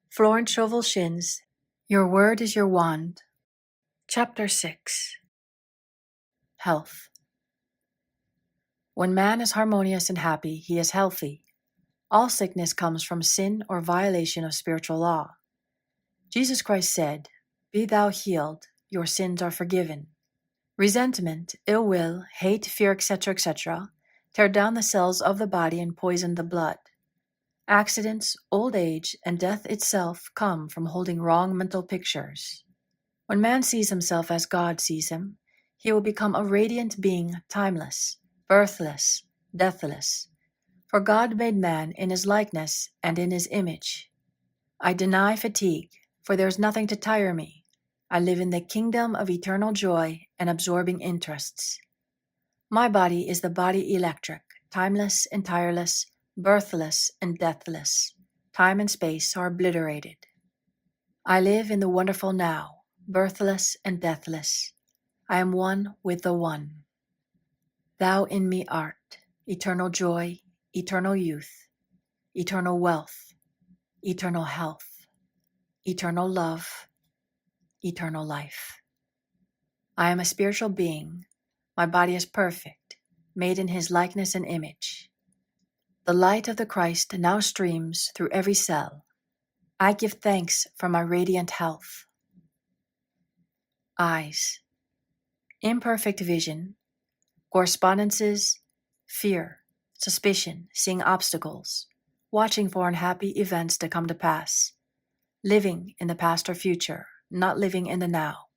Florence Scovel Shinn's Your Word is Your Wand. Chapter 6. Health. When man is harmonious and happy, he is healthy. All sickness comes from sin or violation of spiritual law. Jesus Christ said, "Be thou healed, your sins are forgiven." Resentment, ill will, hate, fear, etc., tear down the cells of the body and poison the blood. Accidents, old age, and death itself come from holding wrong mental pictures. When man sees himself as God sees him, he will become a radiant being, timeless, birthless, deathless. For God made man in his likeness and in his image. I deny fatigue, for there is nothing to tire me. I live in the kingdom of eternal joy and absorbing interests. My body is the body electric, timeless and tireless, birthless and deathless. Time and space are obliterated. I live in the wonderful now, birthless and deathless. I am one with the One. Thou in me art, eternal joy, eternal youth, eternal wealth, eternal health, eternal love, eternal life. I am a spiritual being. My body is perfect, made in His likeness and image. The light of the Christ now streams through every cell. I give thanks for my radiant health. Eyes. Imperfect vision. Correspondences. Fear. Suspicion. Seeing obstacles. Watching for unhappy events to come to pass. Living in the past or future, not living in the now.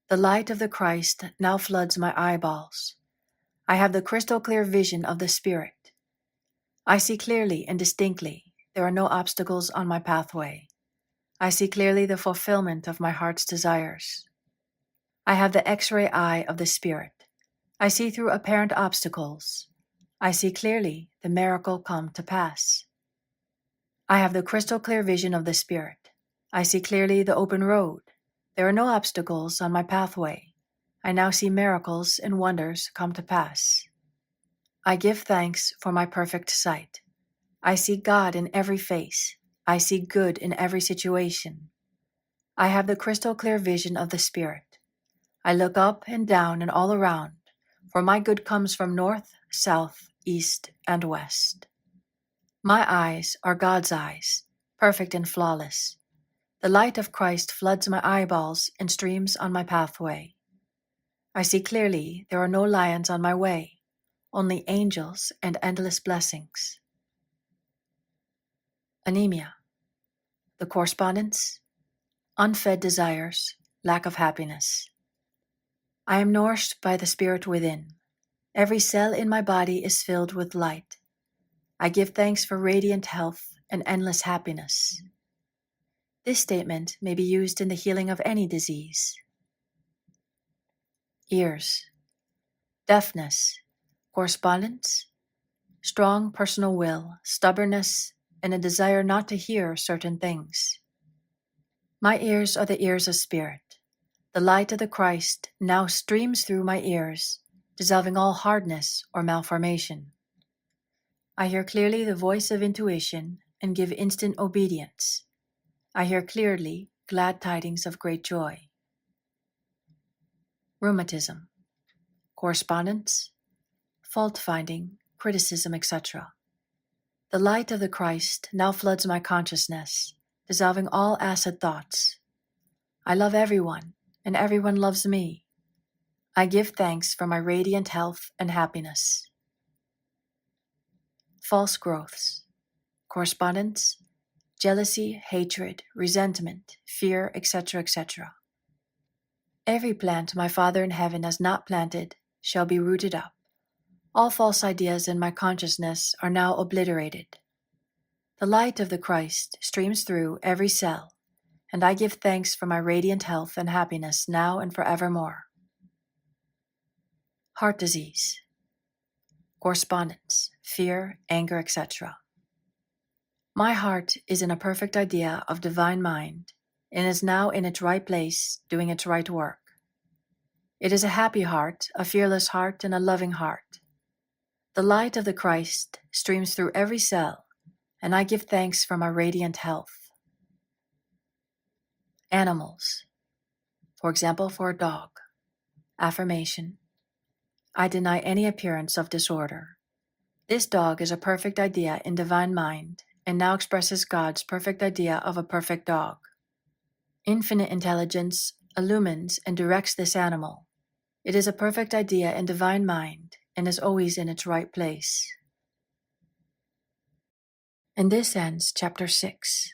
The light of the Christ now floods my eyeballs. I have the crystal clear vision of the Spirit. I see clearly and distinctly. There are no obstacles on my pathway. I see clearly the fulfillment of my heart's desires. I have the X-ray eye of the Spirit. I see through apparent obstacles. I see clearly the miracle come to pass. I have the crystal clear vision of the Spirit. I see clearly the open road. There are no obstacles on my pathway. I now see miracles and wonders come to pass. I give thanks for my perfect sight. I see God in every face. I see good in every situation. I have the crystal clear vision of the Spirit. I look up and down and all around, for my good comes from north, south, east, and west. My eyes are God's eyes, perfect and flawless. The light of Christ floods my eyeballs and streams on my pathway. I see clearly there are no lions on my way, only angels and endless blessings. Anemia. The correspondence. Unfed desires, lack of happiness. I am nourished by the Spirit within. Every cell in my body is filled with light. I give thanks for radiant health and endless happiness. This statement may be used in the healing of any disease. Ears. Deafness. Correspondence. Strong personal will, stubbornness, and a desire not to hear certain things. My ears are the ears of Spirit. The light of the Christ now streams through my ears, dissolving all hardness or malformation. I hear clearly the voice of intuition and give instant obedience. I hear clearly glad tidings of great joy. Rheumatism. Correspondence. Fault-finding, criticism, etc. The light of the Christ now floods my consciousness, dissolving all acid thoughts. I love everyone, and everyone loves me. I give thanks for my radiant health and happiness. False growths. Correspondence. Jealousy, hatred, resentment, fear, etc. Every plant my Father in heaven has not planted shall be rooted up. All false ideas in my consciousness are now obliterated. The light of the Christ streams through every cell, and I give thanks for my radiant health and happiness now and forevermore. Heart disease. Correspondence, fear, anger, etc. My heart is in a perfect idea of divine mind and is now in its right place doing its right work. It is a happy heart, a fearless heart, and a loving heart. The light of the Christ streams through every cell, and I give thanks for my radiant health. Animals. For example, for a dog. Affirmation. I deny any appearance of disorder. This dog is a perfect idea in divine mind and now expresses God's perfect idea of a perfect dog. Infinite intelligence illumines and directs this animal. It is a perfect idea in divine mind and is always in its right place. And this ends Chapter 6.